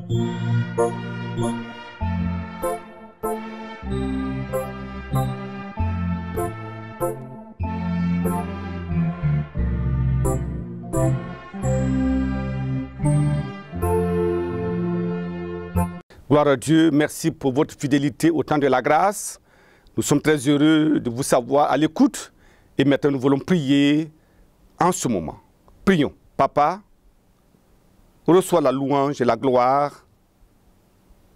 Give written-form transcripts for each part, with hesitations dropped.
Gloire à Dieu, merci pour votre fidélité au temps de la grâce. Nous sommes très heureux de vous savoir à l'écoute. Et maintenant, nous voulons prier en ce moment. Prions. Papa, reçois la louange et la gloire,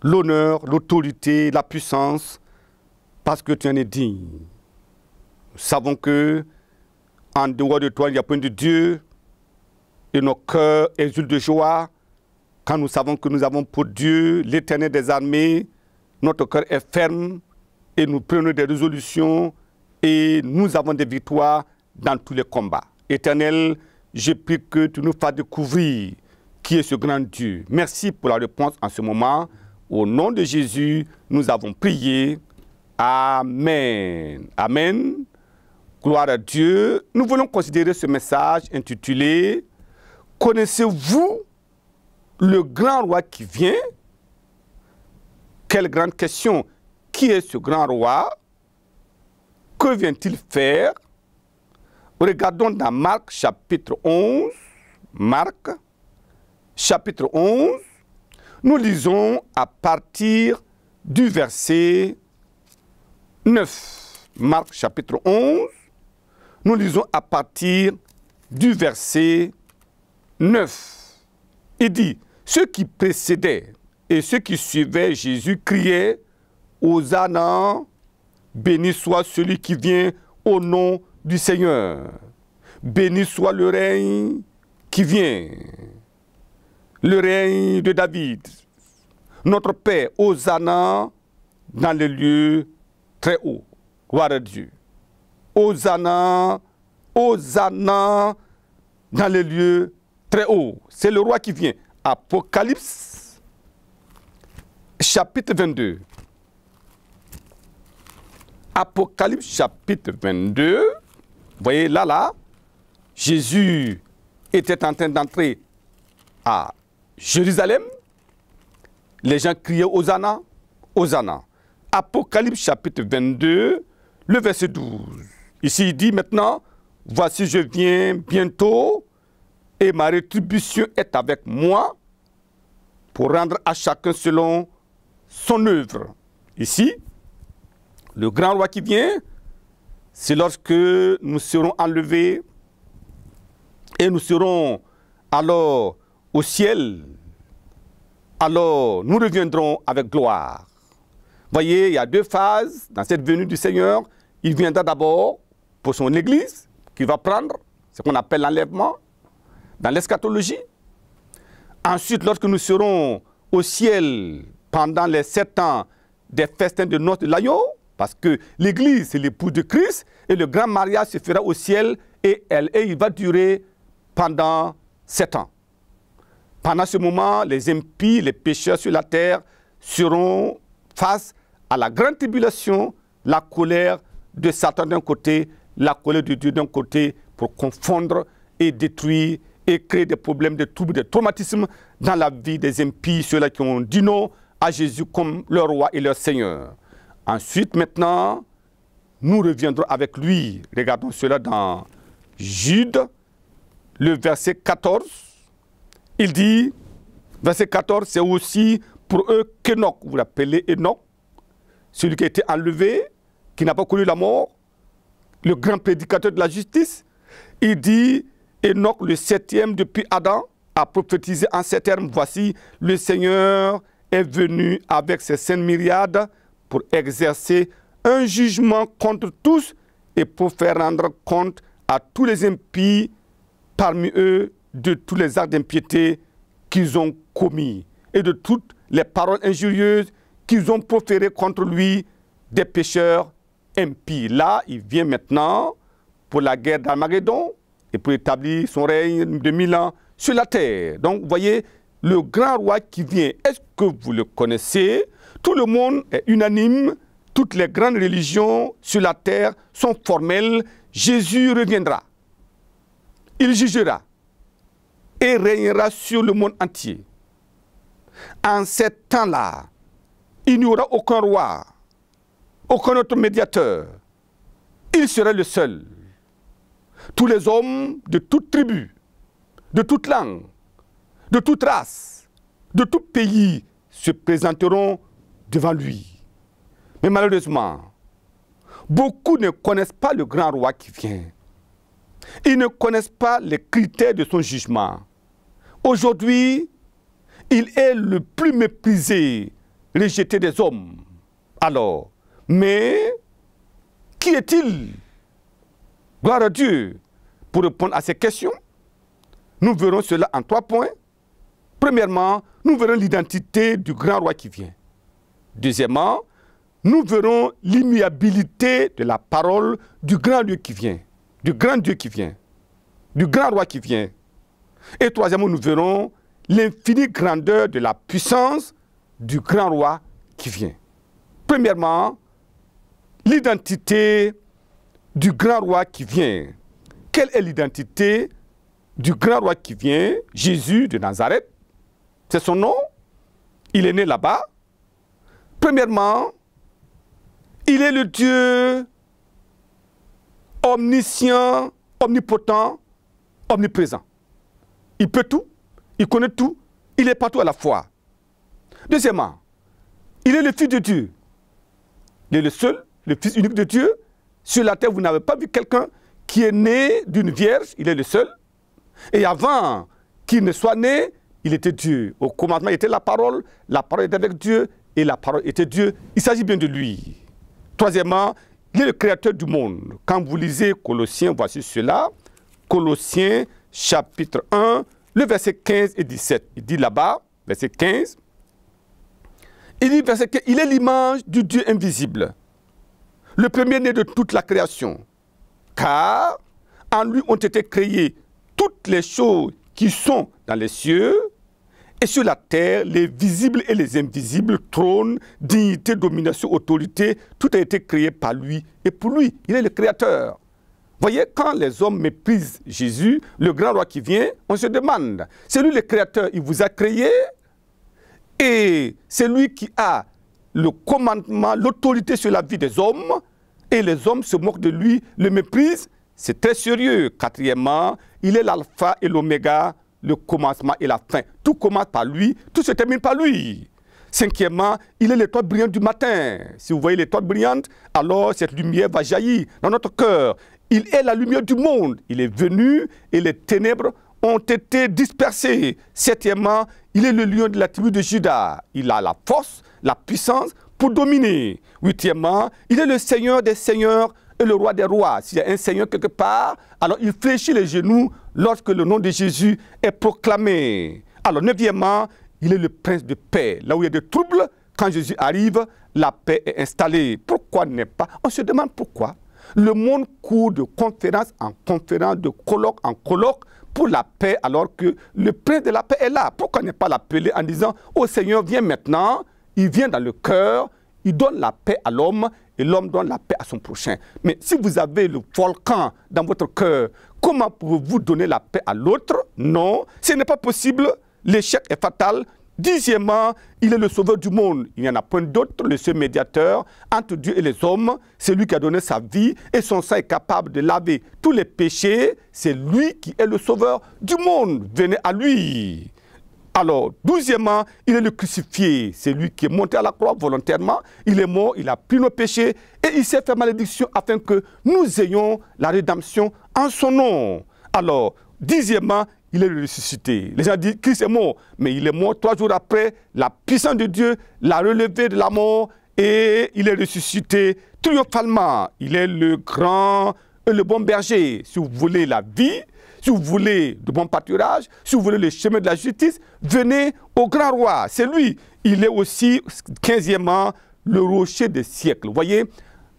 l'honneur, l'autorité, la puissance, parce que tu en es digne. Nous savons que, en dehors de toi, il n'y a point de Dieu, et nos cœurs exultent de joie. Quand nous savons que nous avons pour Dieu l'Éternel des armées, notre cœur est ferme et nous prenons des résolutions et nous avons des victoires dans tous les combats. Éternel, je prie que tu nous fasses découvrir qui est ce grand Dieu. Merci pour la réponse en ce moment. Au nom de Jésus, nous avons prié. Amen. Amen. Gloire à Dieu. Nous voulons considérer ce message intitulé « Connaissez-vous le grand roi qui vient ?» Quelle grande question. Qui est ce grand roi? Que vient-il faire? Regardons dans Marc chapitre 11. Marc chapitre 11. Nous lisons à partir du verset 9. Marc chapitre 11. Nous lisons à partir du verset 9. Il dit, ceux qui précédaient et ceux qui suivaient Jésus criaient, Hosanna, béni soit celui qui vient au nom du Seigneur. Béni soit le règne qui vient, le règne de David. Notre Père, Hosanna, dans les lieux très hauts. Gloire à Dieu. Hosanna, Hosanna, dans les lieux très hauts. C'est le roi qui vient. Apocalypse, chapitre 22. Apocalypse, chapitre 22. Vous voyez, là, Jésus était en train d'entrer à Jérusalem. Les gens criaient Hosanna, Hosanna. Apocalypse, chapitre 22, le verset 12. Ici, il dit maintenant, voici, je viens bientôt, et ma rétribution est avec moi pour rendre à chacun selon son œuvre. Ici, le grand roi qui vient, c'est lorsque nous serons enlevés et nous serons alors au ciel. Alors, nous reviendrons avec gloire. Voyez, il y a deux phases dans cette venue du Seigneur. Il viendra d'abord pour son Église, qu'il va prendre, ce qu'on appelle l'enlèvement, dans l'eschatologie. Ensuite, lorsque nous serons au ciel pendant les 7 ans des festins de noces de l'agneau, parce que l'Église, c'est l'épouse de Christ, et le grand mariage se fera au ciel, et il va durer pendant 7 ans. Pendant ce moment, les impies, les pécheurs sur la terre seront face à la grande tribulation, la colère de Satan d'un côté, la colère de Dieu d'un côté, pour confondre et détruire et créer des problèmes, des troubles, des traumatismes dans la vie des impies, ceux-là qui ont dit non à Jésus comme leur roi et leur Seigneur. Ensuite, maintenant, nous reviendrons avec lui. Regardons cela dans Jude, le verset 14. Il dit, verset 14, c'est aussi pour eux qu'Enoch, vous l'appelez Enoch, celui qui a été enlevé, qui n'a pas connu la mort, le grand prédicateur de la justice. Il dit, Enoch, le 7e depuis Adam, a prophétisé en ces termes, voici, le Seigneur est venu avec ses saintes myriades pour exercer un jugement contre tous et pour faire rendre compte à tous les impies parmi eux de tous les actes d'impiété qu'ils ont commis et de toutes les paroles injurieuses qu'ils ont proférées contre lui, des pécheurs impies. Là, il vient maintenant pour la guerre d'Armageddon et pour établir son règne de 1000 ans sur la terre. Donc, vous voyez, le grand roi qui vient, est-ce que vous le connaissez? Tout le monde est unanime, toutes les grandes religions sur la terre sont formelles. Jésus reviendra, il jugera et régnera sur le monde entier. En ces temps-là, il n'y aura aucun roi, aucun autre médiateur. Il serait le seul. Tous les hommes de toute tribu, de toute langue, de toute race, de tout pays se présenteront devant lui. Mais malheureusement, beaucoup ne connaissent pas le grand roi qui vient. Ils ne connaissent pas les critères de son jugement. Aujourd'hui, il est le plus méprisé, rejeté des hommes. Alors, mais qui est-il? Gloire à Dieu. Pour répondre à ces questions, nous verrons cela en 3 points. Premièrement, nous verrons l'identité du grand roi qui vient. Deuxièmement, nous verrons l'immuabilité de la parole du grand Dieu qui vient, du grand Dieu qui vient, du grand roi qui vient. Et troisièmement, nous verrons l'infinie grandeur de la puissance du grand roi qui vient. Premièrement, l'identité du grand roi qui vient. Quelle est l'identité du grand roi qui vient? Jésus de Nazareth. C'est son nom. Il est né là-bas. Premièrement, il est le Dieu omniscient, omnipotent, omniprésent. Il peut tout, il connaît tout, il est partout à la fois. Deuxièmement, il est le Fils de Dieu. Il est le seul, le Fils unique de Dieu. Sur la terre, vous n'avez pas vu quelqu'un qui est né d'une vierge, il est le seul. Et avant qu'il ne soit né, il était Dieu. Au commencement, il était la parole était avec Dieu et la parole était Dieu. Il s'agit bien de lui. Troisièmement, il est le créateur du monde. Quand vous lisez Colossiens, voici cela. Colossiens, chapitre 1, le verset 15 et 17. Il dit là-bas, verset 15, il dit, verset 15, il est l'image du Dieu invisible, le premier-né de toute la création. Car en lui ont été créées toutes les choses qui sont dans les cieux et sur la terre, les visibles et les invisibles, trônes, dignité, domination, autorité, tout a été créé par lui et pour lui. Il est le créateur. Voyez, quand les hommes méprisent Jésus, le grand roi qui vient, on se demande, c'est lui le créateur, il vous a créé et c'est lui qui a le commandement, l'autorité sur la vie des hommes et les hommes se moquent de lui, le méprisent. C'est très sérieux. Quatrièmement, il est l'alpha et l'oméga, le commencement et la fin. Tout commence par lui, tout se termine par lui. Cinquièmement, il est l'étoile brillante du matin. Si vous voyez l'étoile brillante, alors cette lumière va jaillir dans notre cœur. Il est la lumière du monde. Il est venu et les ténèbres ont été dispersées. Septièmement, il est le lion de la tribu de Juda. Il a la force, la puissance pour dominer. Huitièmement, il est le Seigneur des seigneurs et le roi des rois. S'il y a un Seigneur quelque part, alors il fléchit les genoux lorsque le nom de Jésus est proclamé. Alors neuvièmement, il est le prince de paix. Là où il y a des troubles, quand Jésus arrive, la paix est installée. Pourquoi n'est pas? On se demande pourquoi. Le monde court de conférence en conférence, de colloque en colloque pour la paix, alors que le prince de la paix est là. Pourquoi ne pas l'appeler en disant « Oh Seigneur, viens maintenant ». Il vient dans le cœur, il donne la paix à l'homme et l'homme donne la paix à son prochain. Mais si vous avez le volcan dans votre cœur, comment pouvez-vous donner la paix à l'autre? Non, ce n'est pas possible. L'échec est fatal. Dixièmement, il est le sauveur du monde. Il n'y en a point d'autre, le seul médiateur entre Dieu et les hommes. C'est lui qui a donné sa vie et son sang est capable de laver tous les péchés. C'est lui qui est le sauveur du monde. Venez à lui. Alors, douzièmement, il est le crucifié. C'est lui qui est monté à la croix volontairement. Il est mort, il a pris nos péchés et il s'est fait malédiction afin que nous ayons la rédemption en son nom. Alors, dixièmement, il est le ressuscité. Les gens disent que Christ est mort, mais il est mort 3 jours après. La puissance de Dieu l'a relevé de la mort et il est ressuscité triomphalement. Il est le grand et le bon berger. Si vous voulez la vie, si vous voulez de bon pâturage, si vous voulez le chemin de la justice, venez au grand roi. C'est lui. Il est aussi, 15e, le rocher des siècles. Vous voyez,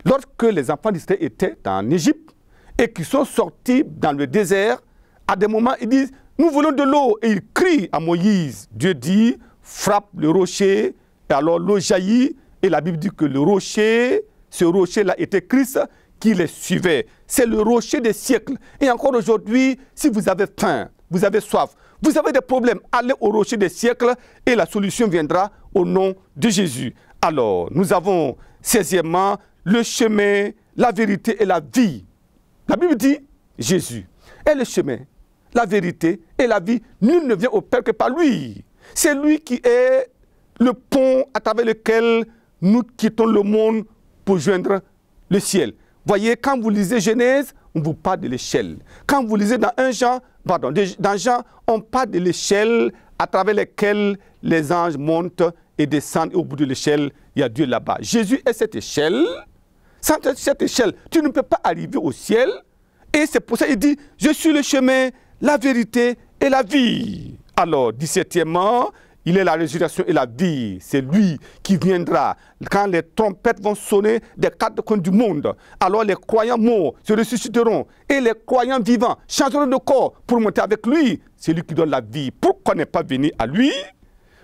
lorsque les enfants d'Israël étaient en Égypte et qu'ils sont sortis dans le désert, à des moments, ils disent, nous voulons de l'eau. Et ils crient à Moïse. Dieu dit, frappe le rocher, et alors l'eau jaillit. Et la Bible dit que le rocher, ce rocher-là était Christ, qui les suivait. C'est le rocher des siècles. Et encore aujourd'hui, si vous avez faim, vous avez soif, Vous avez des problèmes, allez au rocher des siècles et la solution viendra au nom de Jésus. Alors, nous avons 16e, le chemin, la vérité et la vie. La Bible dit, Jésus est le chemin, la vérité et la vie. Nul ne vient au Père que par lui. C'est lui qui est le pont à travers lequel nous quittons le monde pour joindre le ciel. Voyez, quand vous lisez Genèse, on vous parle de l'échelle. Quand vous lisez dans Jean, on parle de l'échelle à travers laquelle les anges montent et descendent. Et au bout de l'échelle, il y a Dieu là-bas. Jésus est cette échelle. Sans cette échelle, tu ne peux pas arriver au ciel. Et c'est pour ça qu'il dit, je suis le chemin, la vérité et la vie. Alors, 17e, il est la résurrection et la vie. C'est lui qui viendra. Quand les trompettes vont sonner des quatre coins du monde, alors les croyants morts se ressusciteront. Et les croyants vivants changeront de corps pour monter avec lui. C'est lui qui donne la vie. Pourquoi n'est pas venu à lui?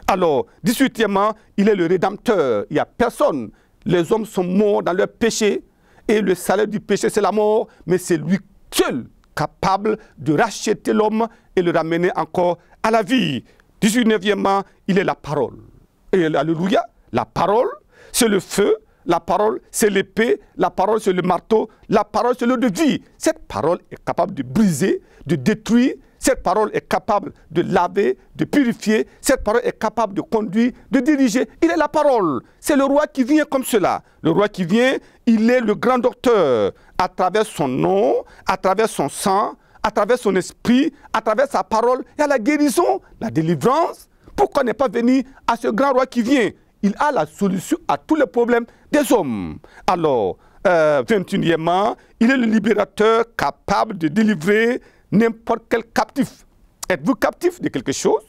Alors, 18e, il est le Rédempteur. Il n'y a personne. Les hommes sont morts dans leur péché. Et le salaire du péché, c'est la mort. Mais c'est lui seul capable de racheter l'homme et le ramener encore à la vie. 19e, il est la parole. Et alléluia, la parole, c'est le feu, la parole, c'est l'épée, la parole, c'est le marteau, la parole, c'est l'eau de vie. Cette parole est capable de briser, de détruire. Cette parole est capable de laver, de purifier. Cette parole est capable de conduire, de diriger. Il est la parole. C'est le roi qui vient comme cela. Le roi qui vient, il est le grand docteur. À travers son nom, à travers son sang, à travers son esprit, à travers sa parole, il y a la guérison, la délivrance. Pourquoi n'est pas venu à ce grand roi qui vient? Il a la solution à tous les problèmes des hommes. Alors, 21e, il est le libérateur capable de délivrer n'importe quel captif. Êtes-vous captif de quelque chose?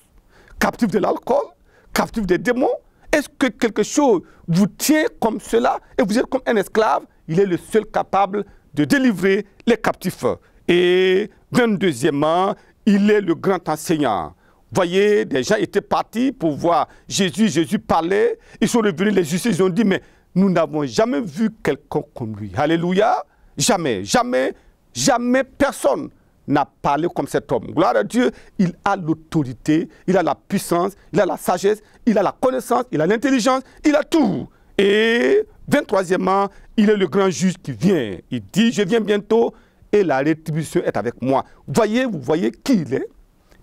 Captif de l'alcool? Captif des démons? Est-ce que quelque chose vous tient comme cela et vous êtes comme un esclave? Il est le seul capable de délivrer les captifs. Et 22e, il est le grand enseignant. Voyez, des gens étaient partis pour voir Jésus. Jésus parlait. Ils sont revenus, les juifs, ils ont dit, mais nous n'avons jamais vu quelqu'un comme lui. Alléluia. Jamais, jamais, jamais personne n'a parlé comme cet homme. Gloire à Dieu, il a l'autorité, il a la puissance, il a la sagesse, il a la connaissance, il a l'intelligence, il a tout. Et 23e, il est le grand juge qui vient. Il dit, je viens bientôt et la rétribution est avec moi. Voyez, vous voyez qui il est,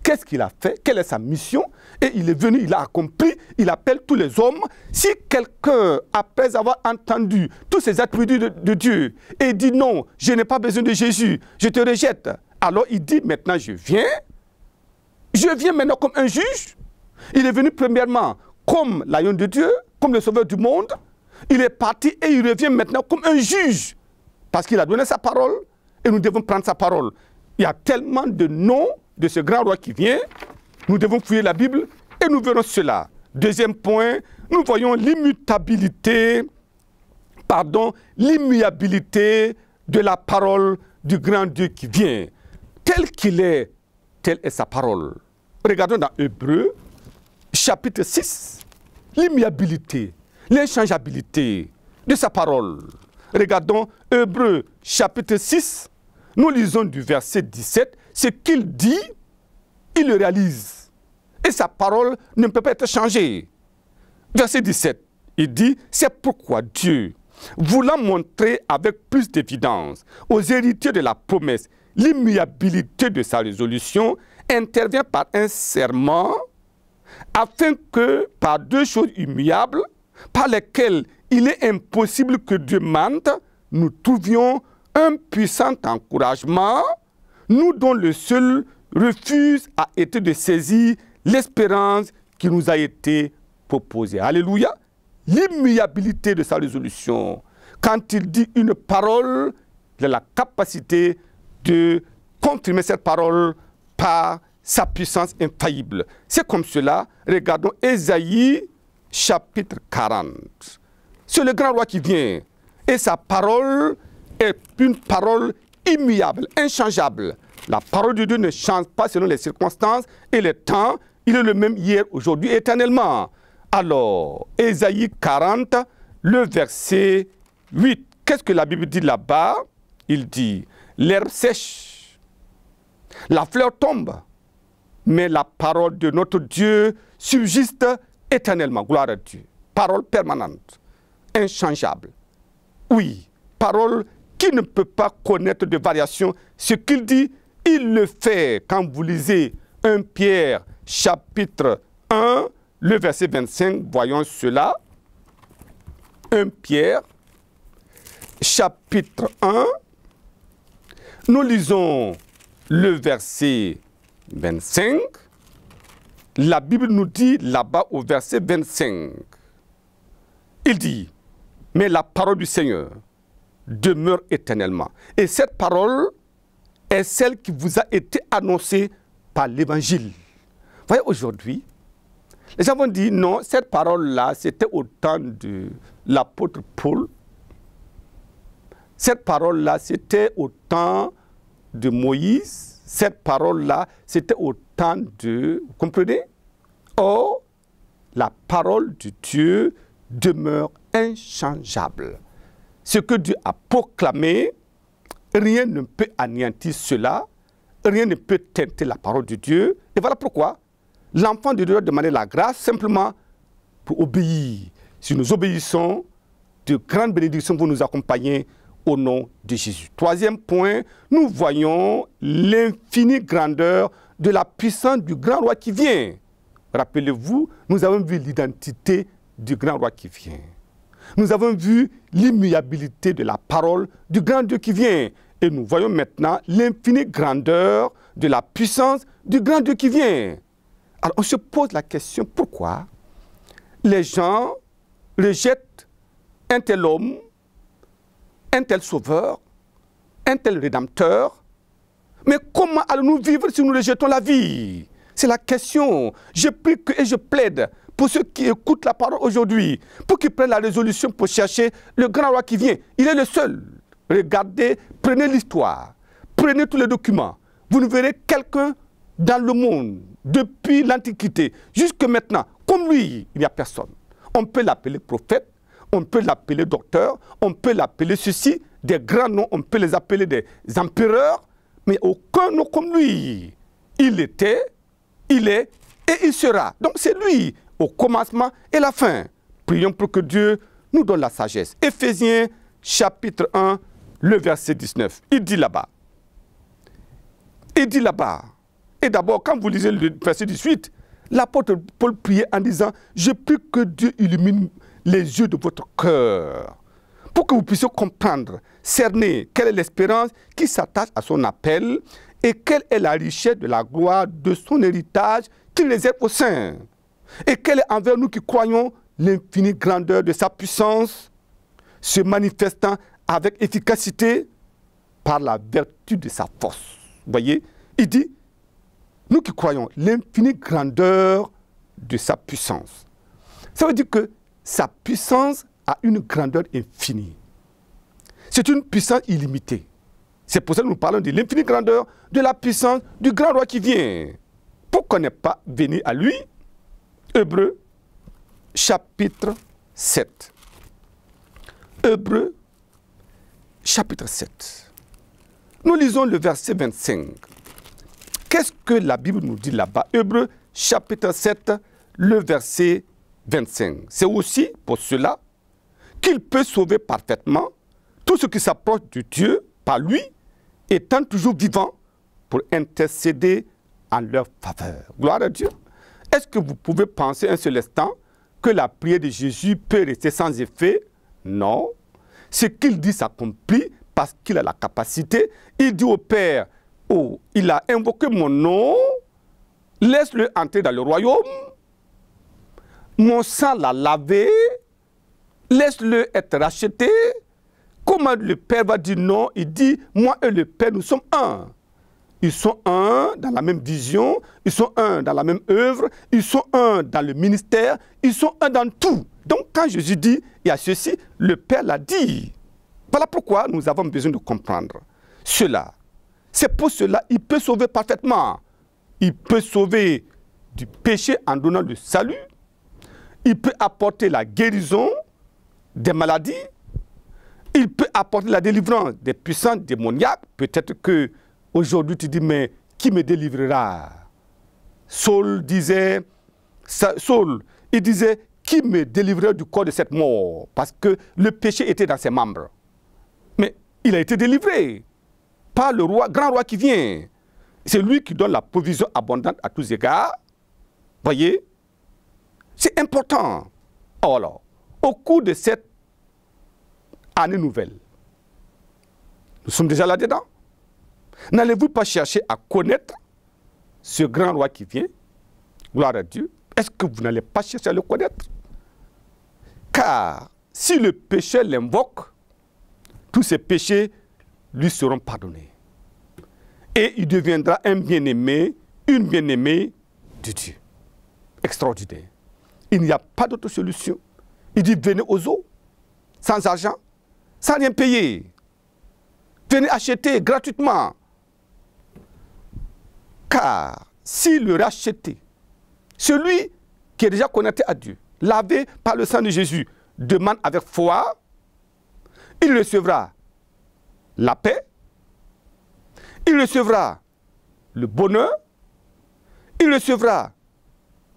qu'est-ce qu'il a fait, quelle est sa mission. Et il est venu, il a accompli, il appelle tous les hommes. Si quelqu'un, après avoir entendu tous ces attributs de Dieu, et dit non, je n'ai pas besoin de Jésus, je te rejette. Alors il dit, maintenant je viens maintenant comme un juge. Il est venu premièrement comme l'agneau de Dieu, comme le sauveur du monde. Il est parti et il revient maintenant comme un juge. Parce qu'il a donné sa parole et nous devons prendre sa parole. Il y a tellement de noms de ce grand roi qui vient. Nous devons fouiller la Bible et nous verrons cela. Deuxième point, nous voyons l'immuabilité de la parole du grand Dieu qui vient. Tel qu'il est, telle est sa parole. Regardons dans Hébreux, chapitre 6, l'immuabilité, l'inchangeabilité de sa parole. Regardons Hébreux, chapitre 6, nous lisons du verset 17, ce qu'il dit, il le réalise. Et sa parole ne peut pas être changée. Verset 17, il dit, c'est pourquoi Dieu, voulant montrer avec plus d'évidence aux héritiers de la promesse l'immuabilité de sa résolution, intervient par un serment, afin que, par deux choses immuables, par lesquelles il est impossible que Dieu mente, nous trouvions un puissant encouragement, nous dont le seul refuse a été de saisir l'espérance qui nous a été proposée. Alléluia. L'immuabilité de sa résolution. Quand il dit une parole, il a la capacité de confirmer cette parole par sa puissance infaillible. C'est comme cela. Regardons Ésaïe, chapitre 40. C'est le grand roi qui vient. Et sa parole est une parole immuable, inchangeable. La parole de Dieu ne change pas selon les circonstances et les temps. Il est le même hier, aujourd'hui, éternellement. Alors, Ésaïe 40, le verset 8. Qu'est-ce que la Bible dit là-bas? Il dit, l'herbe sèche, la fleur tombe, mais la parole de notre Dieu subsiste éternellement. Gloire à Dieu. Parole permanente, inchangeable. Oui, parole qui ne peut pas connaître de variation. Ce qu'il dit, il le fait. Quand vous lisez 1 Pierre chapitre 1, le verset 25, voyons cela. 1 Pierre chapitre 1, nous lisons le verset 25. La Bible nous dit là-bas au verset 25, il dit, mais la parole du Seigneur demeure éternellement. Et cette parole est celle qui vous a été annoncée par l'Évangile. Vous voyez, aujourd'hui, les gens vont dire, non, cette parole-là, c'était au temps de l'apôtre Paul. Cette parole-là, c'était au temps de Moïse. Cette parole-là, c'était au temps de... Vous comprenez? Or, la parole de Dieu demeure inchangeable. Ce que Dieu a proclamé, rien ne peut anéantir cela, rien ne peut teinter la parole de Dieu. Et voilà pourquoi l'enfant de Dieu doit demander la grâce simplement pour obéir. Si nous obéissons, de grandes bénédictions vont nous accompagner au nom de Jésus. Troisième point, nous voyons l'infinie grandeur de la puissance du grand roi qui vient. Rappelez-vous, nous avons vu l'identité du grand roi qui vient. Nous avons vu l'immuabilité de la parole du grand Dieu qui vient. Et nous voyons maintenant l'infinie grandeur de la puissance du grand Dieu qui vient. Alors on se pose la question, pourquoi les gens rejettent un tel homme, un tel sauveur, un tel rédempteur? Mais comment allons-nous vivre si nous rejetons la vie? C'est la question. Je prie et je plaide pour ceux qui écoutent la parole aujourd'hui, pour qu'ils prennent la résolution pour chercher le grand roi qui vient. Il est le seul. Regardez, prenez l'histoire, prenez tous les documents. Vous ne verrez quelqu'un dans le monde, depuis l'Antiquité, jusque maintenant, comme lui, il n'y a personne. On peut l'appeler prophète, on peut l'appeler docteur, on peut l'appeler ceci, des grands noms, on peut les appeler des empereurs, mais aucun nom comme lui. Il était, il est et il sera. Donc c'est lui au commencement et la fin. Prions pour que Dieu nous donne la sagesse. Éphésiens chapitre 1, le verset 19. Il dit là-bas. Et d'abord, quand vous lisez le verset 18, l'apôtre Paul priait en disant, je prie que Dieu illumine les yeux de votre cœur, pour que vous puissiez comprendre, cerner quelle est l'espérance qui s'attache à son appel et quelle est la richesse de la gloire de son héritage qu'il réserve aux saints. Et quelle est envers nous qui croyons l'infinie grandeur de sa puissance, se manifestant avec efficacité par la vertu de sa force. Vous voyez, il dit, nous qui croyons l'infinie grandeur de sa puissance. Ça veut dire que sa puissance a une grandeur infinie. C'est une puissance illimitée. C'est pour ça que nous parlons de l'infinie grandeur de la puissance du grand roi qui vient. Pourquoi n'est pas venu à lui? Hébreux chapitre 7. Hébreux chapitre 7. Nous lisons le verset 25. Qu'est-ce que la Bible nous dit là-bas? Hébreux chapitre 7, le verset 25. C'est aussi pour cela qu'il peut sauver parfaitement tout ce qui s'approche de Dieu par lui, étant toujours vivant pour intercéder en leur faveur. Gloire à Dieu. Est-ce que vous pouvez penser un seul instant que la prière de Jésus peut rester sans effet? Non. Ce qu'il dit s'accomplit parce qu'il a la capacité. Il dit au Père, oh, il a invoqué mon nom, laisse-le entrer dans le royaume, mon sang l'a lavé, laisse-le être racheté. Comment le Père va dire non? Il dit, moi et le Père, nous sommes un. Ils sont un dans la même vision, ils sont un dans la même œuvre, ils sont un dans le ministère, ils sont un dans tout. Donc quand Jésus dit, il y a ceci, le Père l'a dit. Voilà pourquoi nous avons besoin de comprendre cela. C'est pour cela qu'il peut sauver parfaitement. Il peut sauver du péché en donnant le salut. Il peut apporter la guérison des maladies. Il peut apporter la délivrance des puissances démoniaques. Peut-être que aujourd'hui tu dis, mais qui me délivrera? Saul disait, il disait, qui me délivrerait du corps de cette mort? Parce que le péché était dans ses membres. Mais il a été délivré par le roi, grand roi qui vient. C'est lui qui donne la provision abondante à tous égards. Voyez, c'est important. Alors, au cours de cette année nouvelle, nous sommes déjà là-dedans. N'allez-vous pas chercher à connaître ce grand roi qui vient? Gloire à Dieu. Est-ce que vous n'allez pas chercher à le connaître? Car si le pécheur l'invoque, tous ses péchés lui seront pardonnés. Et il deviendra un bien-aimé, une bien-aimée de Dieu. Extraordinaire. Il n'y a pas d'autre solution. Il dit, venez aux eaux, sans argent, sans rien payer. Venez acheter gratuitement. Car s'il le rachetait, celui qui est déjà connecté à Dieu, lavé par le sang de Jésus, demande avec foi, il recevra la paix, il recevra le bonheur, il recevra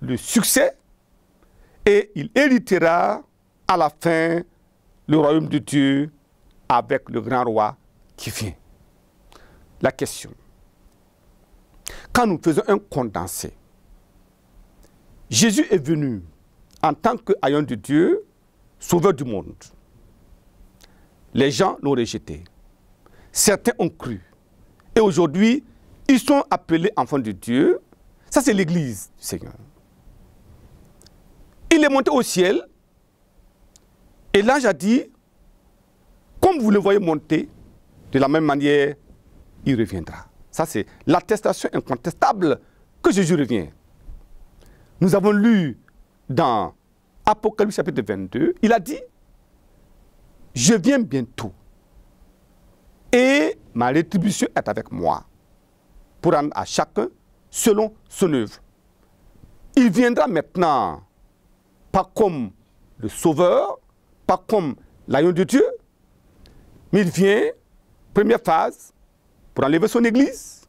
le succès et il héritera à la fin le royaume de Dieu avec le grand roi qui vient. La question, quand nous faisons un condensé, Jésus est venu en tant qu'agent de Dieu, sauveur du monde. Les gens l'ont rejeté. Certains ont cru. Et aujourd'hui, ils sont appelés enfants de Dieu. Ça, c'est l'Église du Seigneur. Il est monté au ciel. Et l'ange a dit, comme vous le voyez monter, de la même manière, il reviendra. Ça, c'est l'attestation incontestable que Jésus revient. Nous avons lu dans Apocalypse chapitre 22, il a dit, je viens bientôt et ma rétribution est avec moi pour rendre à chacun selon son œuvre. Il viendra maintenant, pas comme le Sauveur, pas comme l'agneau de Dieu, mais il vient, première phase, pour enlever son Église.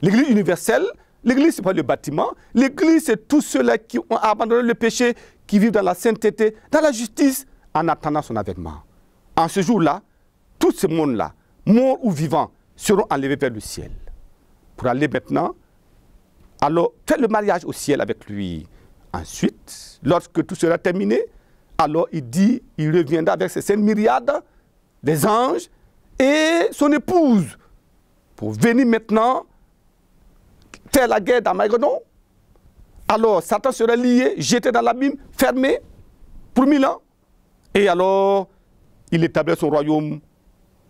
L'Église universelle, l'Église, ce n'est pas le bâtiment. L'Église, c'est tous ceux-là qui ont abandonné le péché, qui vivent dans la sainteté, dans la justice, en attendant son avènement. En ce jour-là, tout ce monde-là, morts ou vivants, seront enlevés vers le ciel. Pour aller maintenant, alors, faire le mariage au ciel avec lui. Ensuite, lorsque tout sera terminé, alors il dit, il reviendra avec ses 5 myriades des anges et son épouse, pour venir maintenant faire la guerre d'Armageddon. Alors Satan sera lié, jeté dans l'abîme, fermé pour 1000 ans. Et alors, il établit son royaume,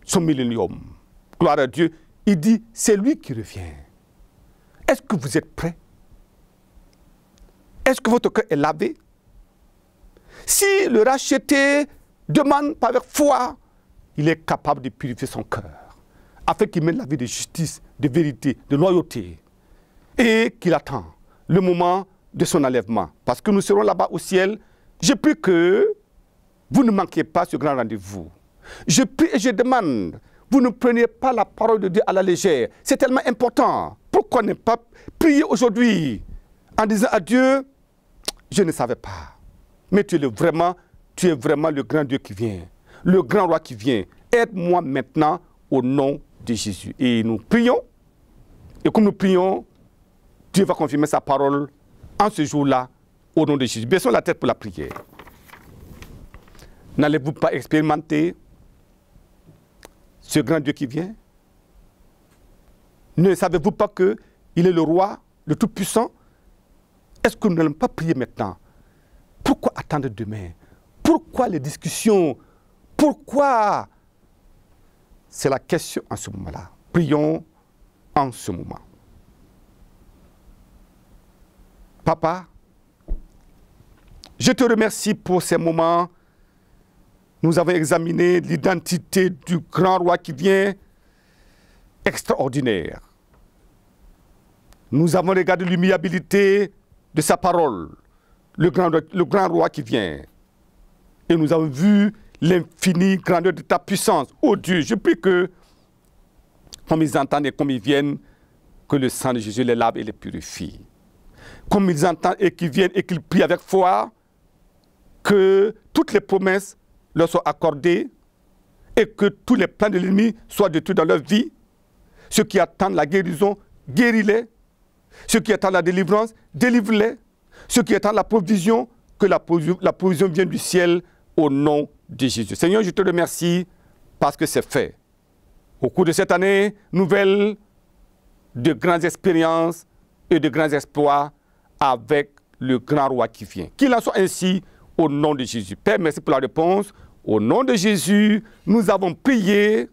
son millénium. Gloire à Dieu. Il dit, c'est lui qui revient. Est-ce que vous êtes prêts? Est-ce que votre cœur est lavé? Si le racheté demande par avec foi, il est capable de purifier son cœur, afin qu'il mène la vie de justice, de vérité, de loyauté, et qu'il attend le moment de son enlèvement. Parce que nous serons là-bas au ciel. Je prie que vous ne manquiez pas ce grand rendez-vous. Je prie et je demande, vous ne preniez pas la parole de Dieu à la légère. C'est tellement important. Pourquoi ne pas prier aujourd'hui en disant à Dieu, je ne savais pas. Mais tu es vraiment le grand Dieu qui vient, le grand roi qui vient. Aide-moi maintenant au nom de Jésus. Et nous prions. Et comme nous prions, Dieu va confirmer sa parole en ce jour-là au nom de Jésus. Baissons la tête pour la prière. N'allez-vous pas expérimenter ce grand Dieu qui vient? Ne savez-vous pas qu'il est le roi, le Tout-Puissant? Est-ce que nous n'allons pas prier maintenant? Pourquoi attendre demain? Pourquoi les discussions? Pourquoi? C'est la question en ce moment-là. Prions en ce moment. Papa, je te remercie pour ces moments. Nous avons examiné l'identité du grand roi qui vient, extraordinaire. Nous avons regardé l'humiliabilité de sa parole, le grand roi qui vient. Et nous avons vu l'infinie grandeur de ta puissance. Oh Dieu, je prie que, comme ils entendent et comme ils viennent, que le sang de Jésus les lave et les purifie. comme ils entendent et qu'ils viennent et qu'ils prient avec foi, que toutes les promesses leur soient accordées et que tous les plans de l'ennemi soient détruits dans leur vie. Ceux qui attendent la guérison, guéris-les. Ceux qui attendent la délivrance, délivre-les. Ceux qui attendent la provision, que la provision vienne du ciel au nom de Jésus. Seigneur, je te remercie parce que c'est fait. Au cours de cette année nouvelle, de grandes expériences et de grands exploits avec le grand roi qui vient. Qu'il en soit ainsi au nom de Jésus. Père, merci pour la réponse. Au nom de Jésus, nous avons prié.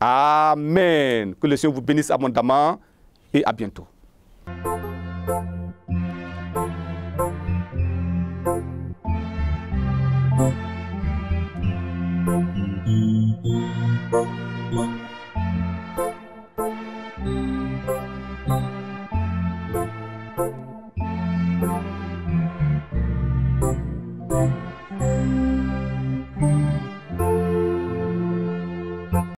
Amen. Que le Seigneur vous bénisse abondamment et à bientôt.